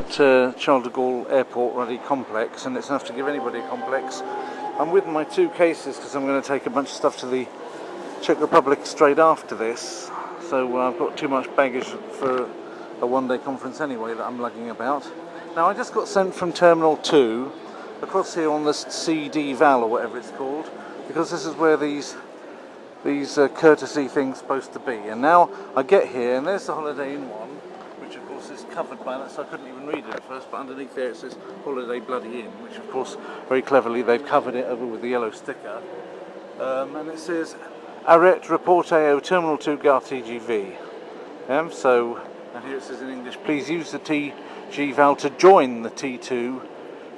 at Charles de Gaulle Airport Ruddy Complex, and it's enough to give anybody a complex. I'm with my 2 cases because I'm going to take a bunch of stuff to the Czech Republic straight after this, so I've got too much baggage for a one-day conference anyway that I'm lugging about. Now, I just got sent from Terminal 2 across here on this CD Val or whatever it's called, because this is where these courtesy things supposed to be. And now I get here and there's the Holiday Inn one, which of course is covered by that, so I couldn't even read it at first, but underneath there it says Holiday Bloody Inn, which of course very cleverly they've covered it over with the yellow sticker, and it says Arrête Reporter au Terminal 2 Gare TGV. So, and here it says in English, please use the TG Val to join the T2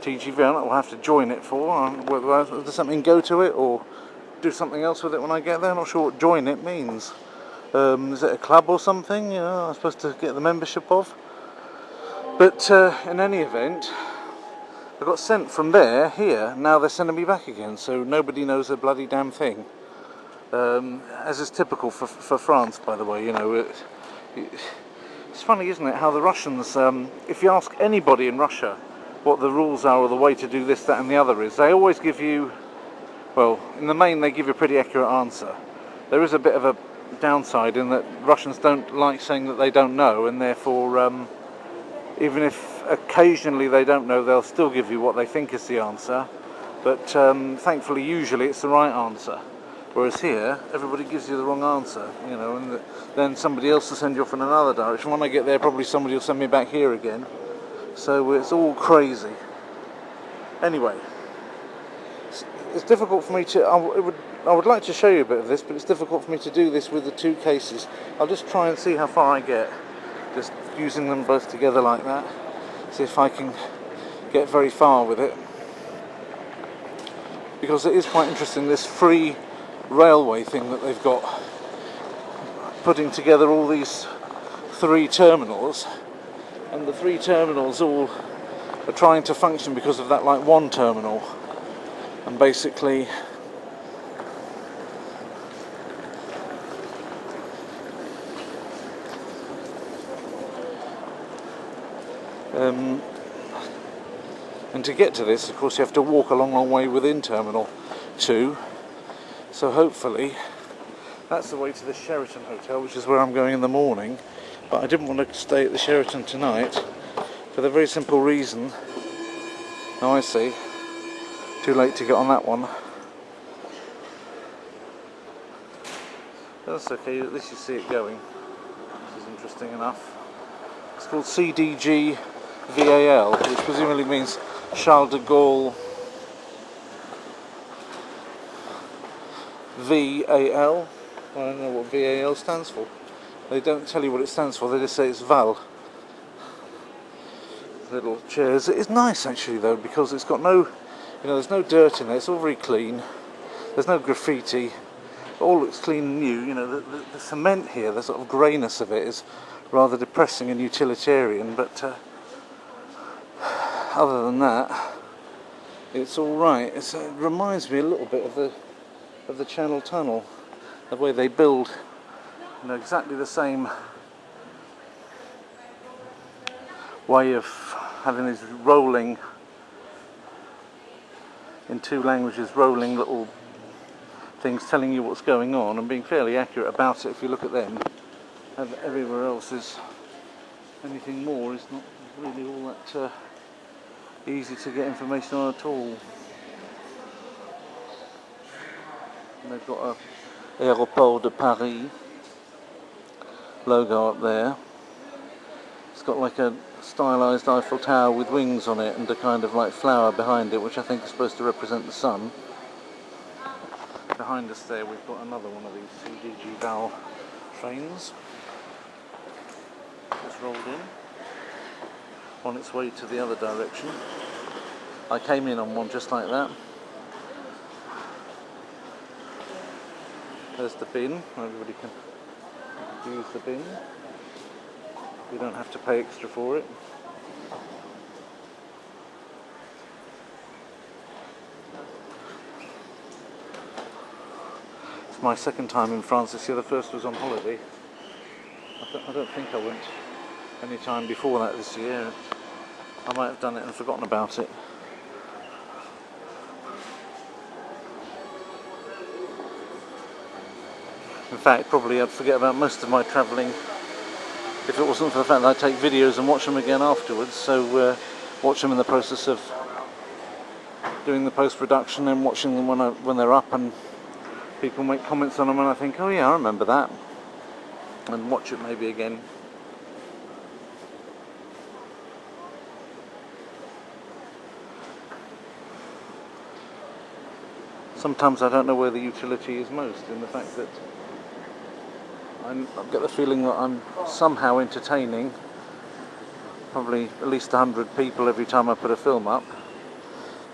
TG Val. I'll have to join it for. Does that mean go to it or do something else with it when I get there? I'm not sure what join it means. Is it a club or something, you know, I'm supposed to get the membership of? But in any event, I got sent from there, here, now they're sending me back again, so nobody knows a bloody damn thing. As is typical for France, by the way, you know. It's funny, isn't it, how the Russians, if you ask anybody in Russia what the rules are or the way to do this, that and the other is, they always give you, well, in the main they give you a pretty accurate answer. There is a bit of a downside in that Russians don't like saying that they don't know, and therefore even if occasionally they don't know, they'll still give you what they think is the answer, but thankfully usually it's the right answer. Whereas here everybody gives you the wrong answer, you know, and then somebody else will send you off in another direction. When I get there, probably somebody will send me back here again, so it's all crazy. Anyway, it's difficult for me to, I would like to show you a bit of this, but it's difficult for me to do this with the 2 cases. I'll just try and see how far I get, just using them both together like that, see if I can get very far with it, because it is quite interesting, this free railway thing that they've got, putting together all these 3 terminals, and the 3 terminals all are trying to function because of that like one terminal, and basically and to get to this, of course, you have to walk a long way within Terminal 2, so hopefully that's the way to the Sheraton Hotel, which is where I'm going in the morning. But I didn't want to stay at the Sheraton tonight for the very simple reason, oh I see, too late to get on that one. That's okay, at least you see it going. This is interesting enough. It's called CDG VAL, which presumably means Charles de Gaulle VAL. I don't know what VAL stands for. They don't tell you what it stands for, they just say it's Val. Little chairs. It is nice actually though, because it's got no, you know, there's no dirt in it, it's all very clean. There's no graffiti. It all looks clean and new. You know, the cement here, the sort of greyness of it is rather depressing and utilitarian, but other than that, it's all right. It reminds me a little bit of the Channel Tunnel, the way they build, you know, exactly the same way of having these rolling, in 2 languages, rolling little things telling you what's going on and being fairly accurate about it if you look at them. And everywhere else is, anything more is not really all that easy to get information on at all. And they've got a Aéroport de Paris logo up there. It's got like a stylised Eiffel Tower with wings on it and a kind of like flower behind it, which I think is supposed to represent the sun. Behind us there we've got another one of these CDG Val trains. Just rolled in, on its way to the other direction. I came in on one just like that. There's the bin, everybody can use the bin. You don't have to pay extra for it. It's my 2nd time in France this year, the first was on holiday. I don't think I went any time before that this year. I might have done it and forgotten about it. In fact, probably I'd forget about most of my travelling if it wasn't for the fact that I take videos and watch them again afterwards. So watch them in the process of doing the post-production and watching them when they're up, and people make comments on them and I think, oh yeah, I remember that, and watch it maybe again. Sometimes I don't know where the utility is most, in the fact that I get the feeling that I'm somehow entertaining probably at least 100 people every time I put a film up.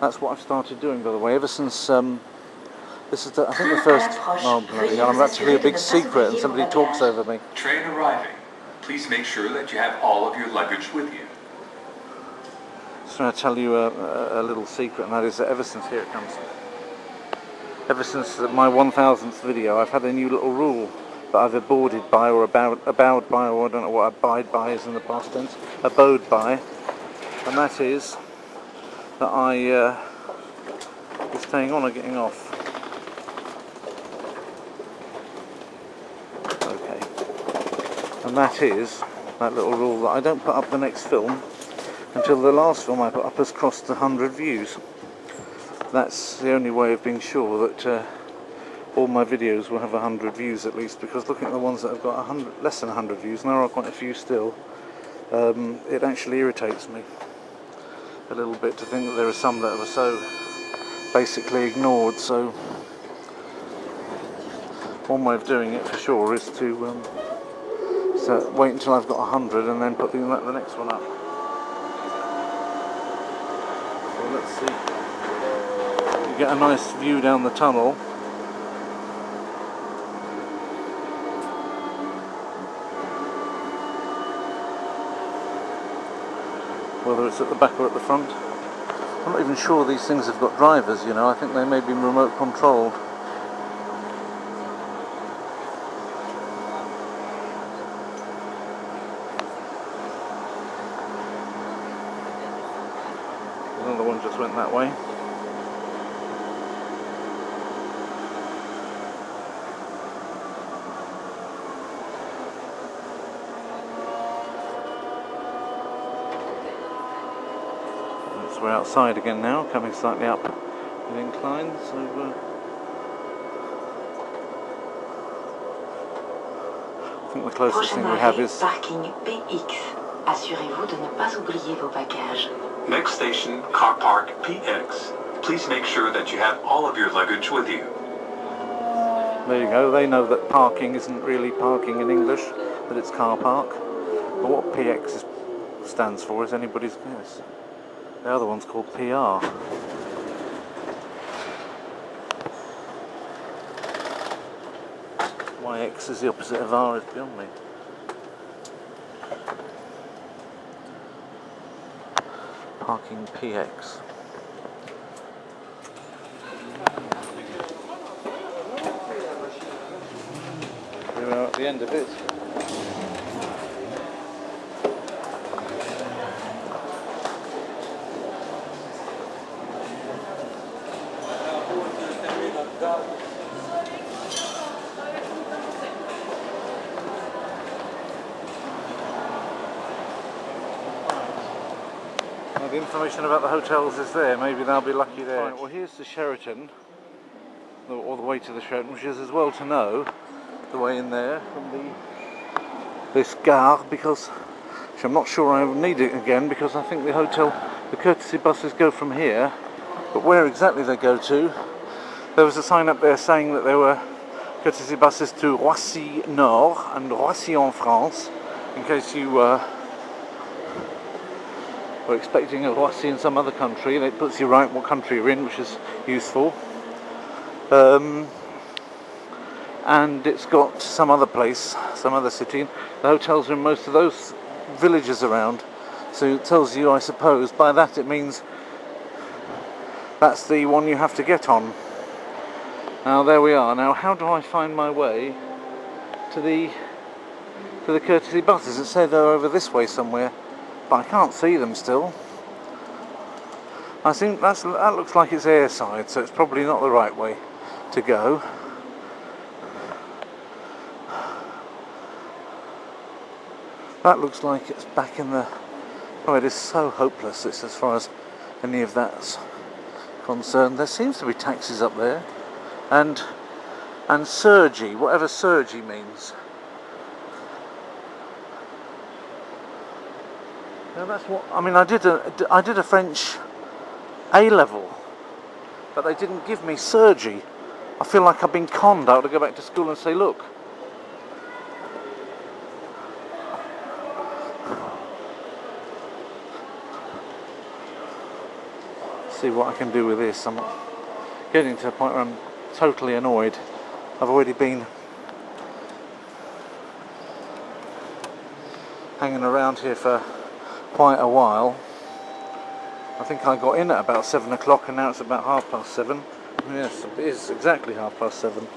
That's what I've started doing, by the way, ever since this is I think the first. Oh bloody hell! I'm about to be a big secret, and somebody talks over me. Train arriving. Please make sure that you have all of your luggage with you. Just going to tell you a little secret, and that is that ever since here it comes. Ever since my 1000th video, I've had a new little rule that I've abided by, or abode by, or I don't know what abide by is in the past tense. Abode by, and that is that I is staying on or getting off. Okay, and that is that little rule that I don't put up the next film until the last film I put up has crossed 100 views. That's the only way of being sure that all my videos will have 100 views at least, because looking at the ones that have got less than 100 views, and there are quite a few still, it actually irritates me a little bit to think that there are some that are so basically ignored. So one way of doing it for sure is to wait until I've got 100 and then put the next one up. So let's see. You get a nice view down the tunnel. Whether it's at the back or at the front. I'm not even sure these things have got drivers, you know. I think they may be remote controlled. Another one just went that way. We're outside again now, coming slightly up an incline, so I think the closest thing we have is parking PX. Assurez-vous de ne pas oublier vos bagages. Next station, car park PX. Please make sure that you have all of your luggage with you. There you go. They know that parking isn't really parking in English, that it's car park. But what PX stands for is anybody's guess. The other one's called PR. Why X is the opposite of R is beyond me. Parking PX. We are at the end of it. The information about the hotels is there, maybe they'll be lucky there. Right, well here's the Sheraton, or the way to the Sheraton, which is as well to know the way in there from this gare, because which I'm not sure I need it again, because I think the courtesy buses go from here, but where exactly they go to, there was a sign up there saying that there were courtesy buses to Roissy Nord and Roissy en France, in case you were expecting a Roissy in some other country, and it puts you right what country you're in, which is useful. And it's got some other place, some other city. The hotels are in most of those villages around, so it tells you, I suppose, by that it means that's the one you have to get on. Now there we are. Now how do I find my way to the courtesy buses? It said they're over this way somewhere, but I can't see them still. I think that looks like it's airside, so it's probably not the right way to go. That looks like it's back in the... Oh, it is so hopeless, this, as far as any of that's concerned. There seems to be taxis up there, and Sergi, whatever Sergi means. Now that's what I mean. I did a French A-level, but they didn't give me Sergi. I feel like I've been conned. I ought to go back to school and say, look. See what I can do with this. I'm getting to a point where I'm totally annoyed. I've already been hanging around here for quite a while. I think I got in at about 7 o'clock and now it's about 7:30. Yes, it is exactly 7:30.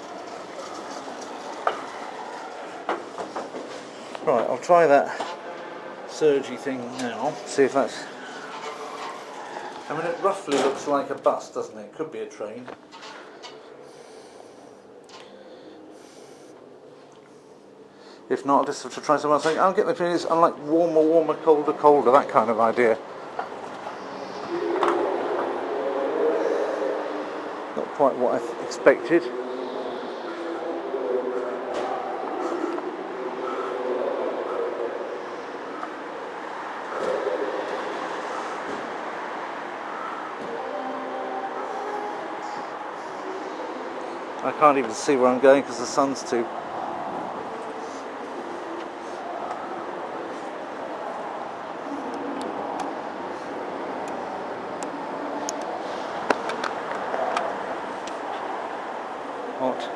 Right, I'll try that Sergi thing now, see if that's... I mean, it roughly looks like a bus, doesn't it? It could be a train. If not, I'll just have to try something else. I'll get the feeling it's unlike warmer, warmer, colder, colder, that kind of idea. Not quite what I expected. I can't even see where I'm going because the sun's too... hot.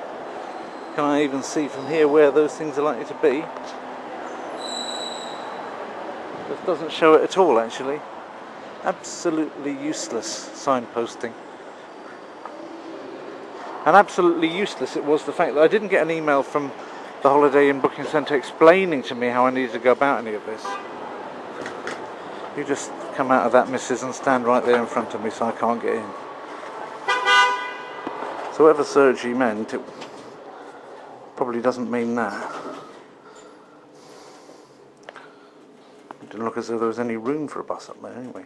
Can I even see from here where those things are likely to be? This doesn't show it at all, actually. Absolutely useless signposting. And absolutely useless it was the fact that I didn't get an email from the Holiday Inn booking centre explaining to me how I needed to go about any of this. You just come out of that, missus, and stand right there in front of me so I can't get in. So whatever Sergi meant, it probably doesn't mean that. It didn't look as though there was any room for a bus up there anyway.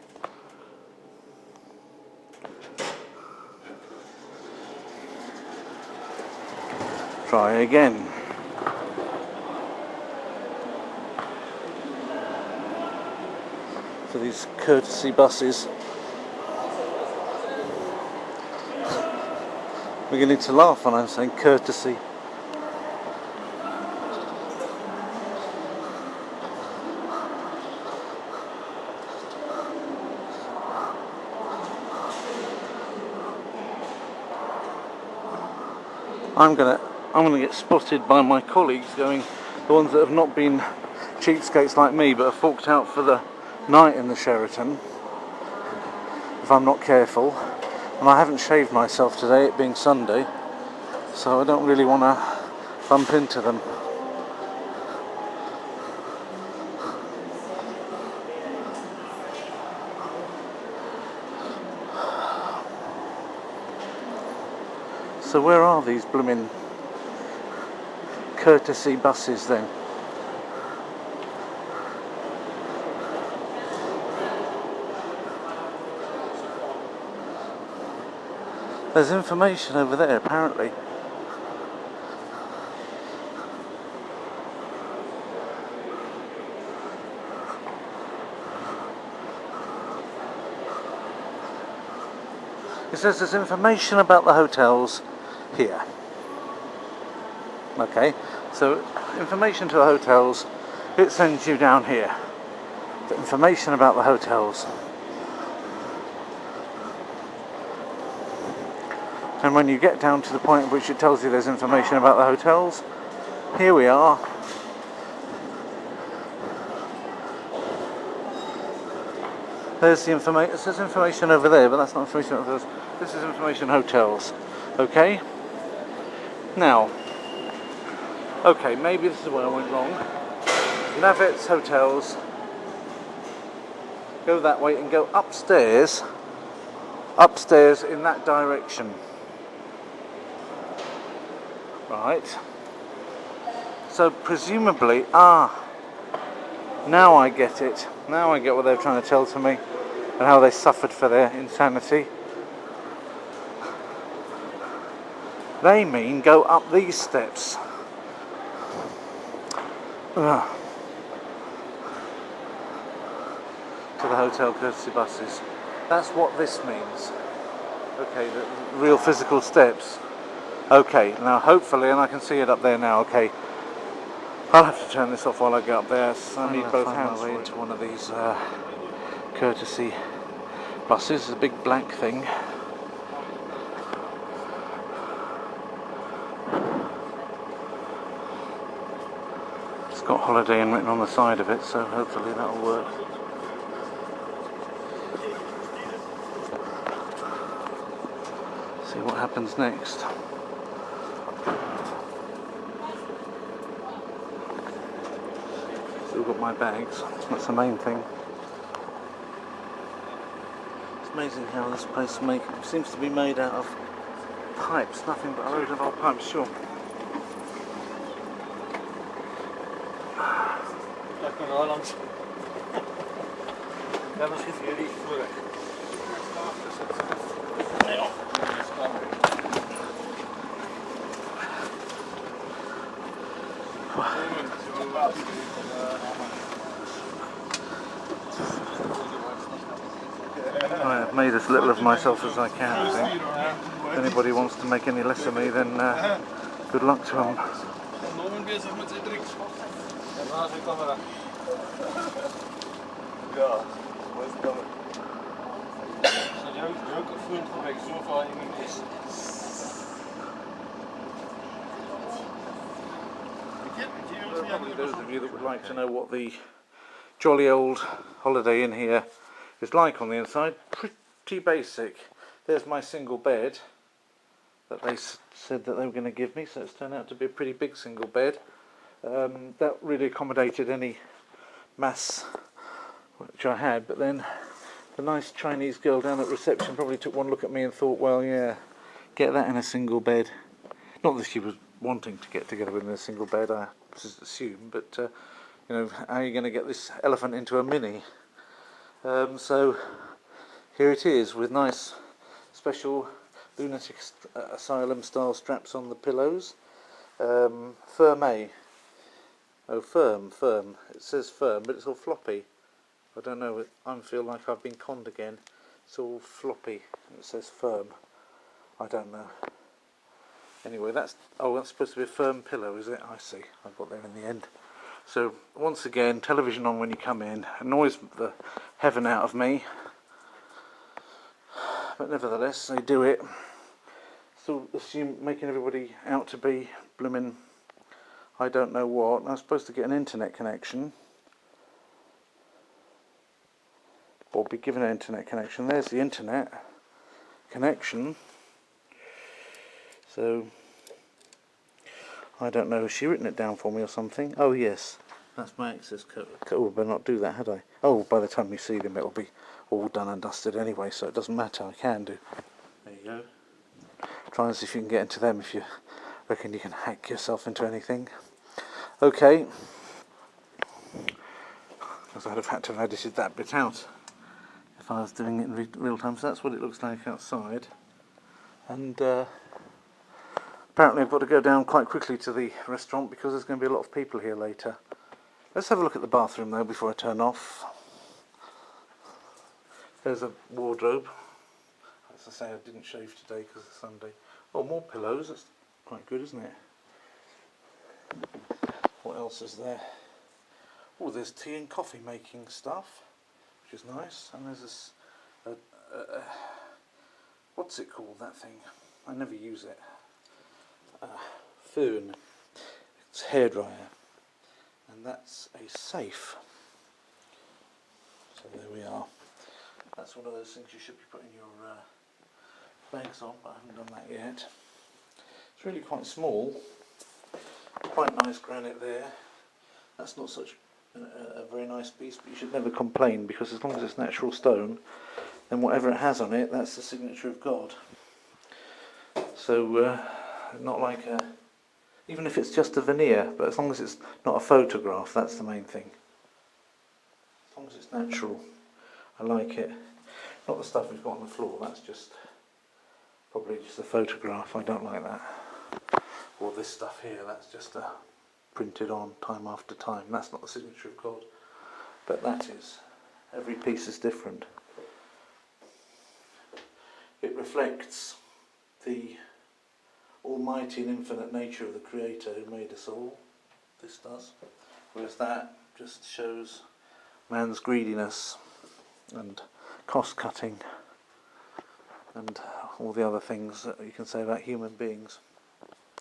Try again. For these courtesy buses. We're beginning to laugh when I'm saying courtesy. I'm gonna get spotted by my colleagues going, the ones that have not been cheapskates like me but have forked out for the night in the Sheraton, if I'm not careful. And I haven't shaved myself today, it being Sunday, so I don't really want to bump into them. So where are these blooming courtesy buses then? There's information over there apparently. It says there's information about the hotels here. Okay, so information to the hotels, it sends you down here. The information about the hotels. And when you get down to the point at which it tells you there's information about the hotels, here we are. There's the information. It says information over there, but that's not information about hotels. This is information hotels. Okay? Now, okay, maybe this is where I went wrong. Navet's Hotels. Go that way and go upstairs. upstairs in that direction. Right. So presumably, now I get it. Now I get what they're trying to tell to me and how they suffered for their insanity. They mean go up these steps. Ugh. To the hotel courtesy buses. That's what this means. Okay, the real physical steps. Okay, now hopefully, and I can see it up there now, okay, I'll have to turn this off while I get up there. So I need both hands my way into one of these courtesy buses. It's a big black thing. It's got Holiday Inn written on the side of it, so hopefully that'll work. See what happens next. Still got my bags, that's the main thing. It's amazing how this place seems to be made out of pipes, nothing but a load of old pipes, sure. I've made as little of myself as I can, I think. If anybody wants to make any less of me, then good luck to them. Probably those of you that would like to know what the jolly old Holiday Inn here is like on the inside, pretty basic. There's my single bed that they said that they were going to give me, so it's turned out to be a pretty big single bed. That really accommodated any mass which I had, but then the nice Chinese girl down at reception probably took one look at me and thought, well, yeah, get that in a single bed. Not that she was wanting to get together in a single bed, I assume, but you know, how are you going to get this elephant into a mini? So here it is with nice special lunatic asylum style straps on the pillows. Firm. It says firm, but it's all floppy. I don't know, I feel like I've been conned again. It's all floppy. It says firm. I don't know. Anyway, that's supposed to be a firm pillow, is it? I see. I got there in the end. So once again, television on when you come in annoys the heaven out of me, but nevertheless they do it. Still making everybody out to be blooming I don't know what. I'm supposed to get an internet connection, or be given an internet connection. There's the internet connection. So I don't know, has she written it down for me or something? Oh yes, that's my access code. Oh, I better not do that, had I? Oh, by the time you see them it'll be all done and dusted anyway, so it doesn't matter, I can do. There you go. Try and see if you can get into them if you reckon you can hack yourself into anything. Okay. Because I'd have had to have edited that bit out if I was doing it in real time. So that's what it looks like outside. And apparently I've got to go down quite quickly to the restaurant because there's going to be a lot of people here later. Let's have a look at the bathroom though before I turn off. There's a wardrobe. As I say, I didn't shave today because it's Sunday. Oh, more pillows. That's quite good, isn't it? What else is there? Oh, there's tea and coffee making stuff, which is nice. And there's this, what's it called, that thing? I never use it. Föhn. It's a hairdryer. And that's a safe. So there we are. That's one of those things you should be putting your bags on, but I haven't done that yet. It's really quite small. Quite nice granite there. That's not such a very nice piece, but you should never complain because as long as it's natural stone, then whatever it has on it, that's the signature of God. So not like a, even if it's just a veneer, but as long as it's not a photograph, that's the main thing. As long as it's natural, I like it. Not the stuff we've got on the floor, that's just probably just a photograph, I don't like that. Or this stuff here, that's just printed on time after time, that's not the signature of God. But that is. Every piece is different. It reflects the almighty and infinite nature of the Creator who made us all. This does. Whereas that just shows man's greediness and cost cutting and all the other things that you can say about human beings.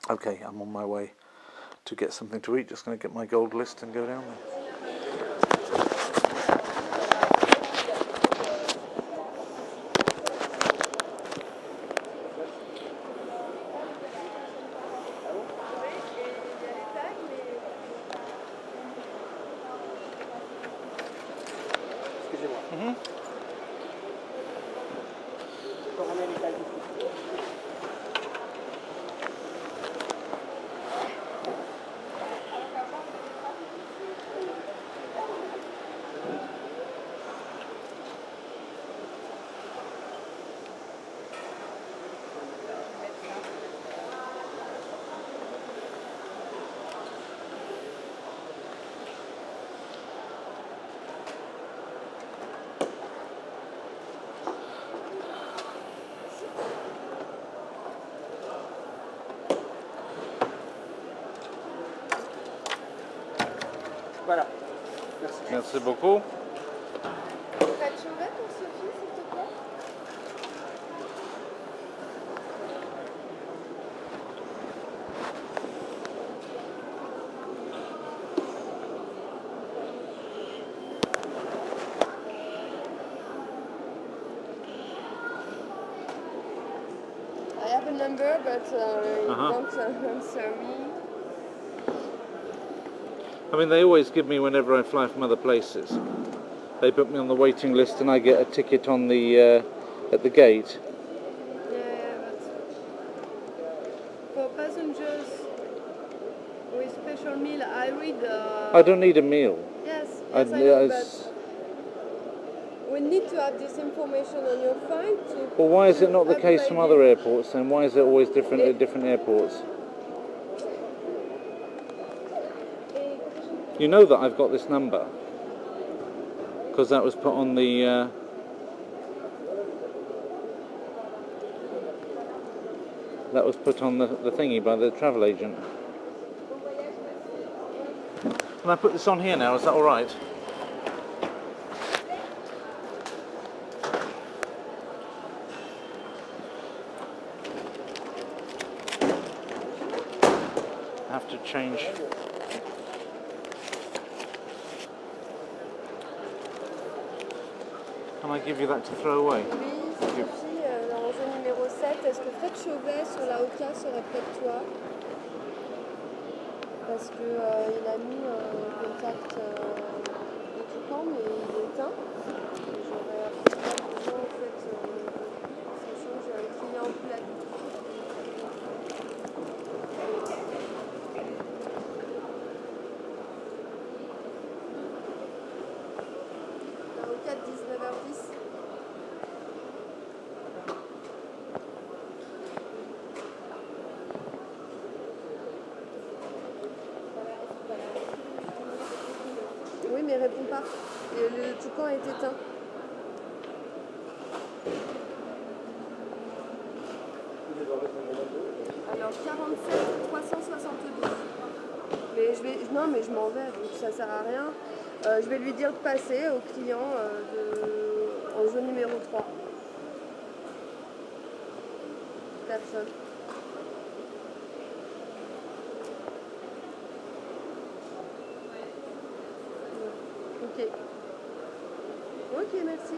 Okay, I'm on my way to get something to eat. Just going to get my gold list and go down there. Voilà. Merci. Merci beaucoup. T'as chauvet pour Sophie, s'il te plaît? I have a number, but you don't answer me. I mean, they always give me whenever I fly from other places. They put me on the waiting list and I get a ticket on the at the gate. Yeah, but for passengers with special meal, I read. I don't need a meal. Yes, I know, but we need to have this information on your phone. Well, why is it not the case upgrade from other it. airports then? Why is it always different at different airports? You know that I've got this number because that was put on the that was put on the thingy by the travel agent. Can I put this on here now? Is that all right? I have to change. Can I give you that to throw away? Oui, Sophie, dans rangée numéro 7, est-ce que Fred Chauvet sur la Oka serait près de toi? Parce que il a mis un contact de Toucan, mais il est éteint. Et j'aurais absolument besoin en fait, sachant que j'ai un client plus là. La Oka 19h10. Oui, mais réponds pas. Et le toucan est éteint. Alors 47 372. Mais je vais, non, mais je m'en vais, donc ça sert à rien. Je vais lui dire de passer au client en zone numéro 3. Personne. Ok. Ok, merci.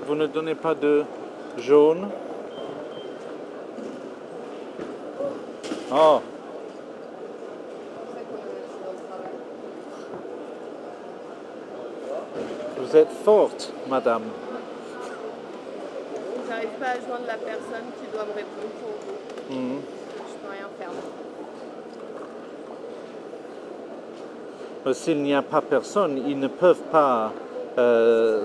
Vous ne donnez pas de jaune? Oh, C'est pour ça qu'on a un accident de travail. vous êtes forte, madame. J'arrive pas à joindre la personne qui doit me répondre pour vous. Mhm. Je peux rien faire. S'il n'y a pas personne, ils ne peuvent pas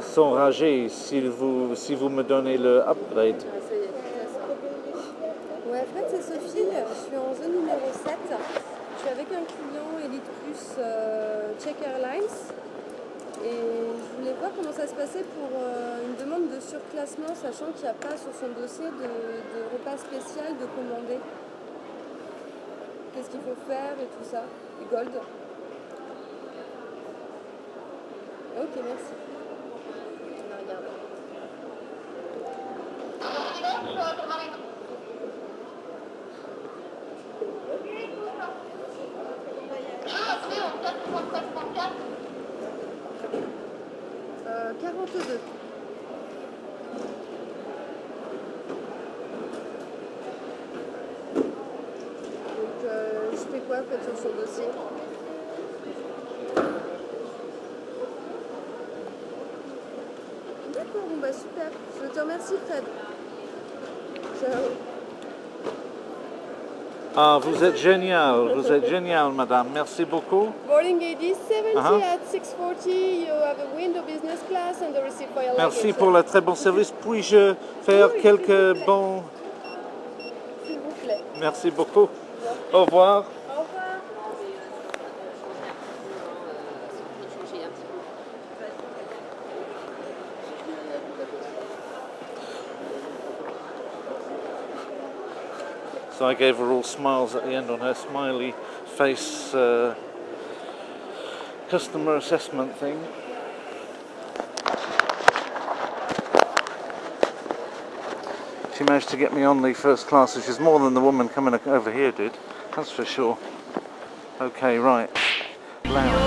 s'enrager si vous me donnez le upgrade. Ah, ça y est, c'est ça. Ouais, Fred, c'est Sophie. Je suis en zone numéro 7. Je suis avec un client Elite Plus Czech Airlines. Et je voulais voir comment ça se passait pour une demande de surclassement, sachant qu'il n'y a pas sur son dossier de repas spécial de commander. Qu'est-ce qu'il faut faire et tout ça. Et Gold. Ok, merci. On va regarder. Euh, 42. Donc je fais quoi en fait sur son dossier? D'accord, bon bah super. Je te remercie Fred. Ciao. Ah, vous êtes génial, madame. Merci beaucoup. Boarding gate is 70 Uh-huh. at 6:40. You have a window business class and the receipt for your Merci luggage. pour le très bon service. Puis-je faire Oui, quelques s'il vous plaît. bons... S'il vous plaît. Merci beaucoup. Au revoir. Au revoir. So I gave her all smiles at the end on her smiley face customer assessment thing. She managed to get me on the first class, which is more than the woman coming over here did, that's for sure. Okay, right. Loud.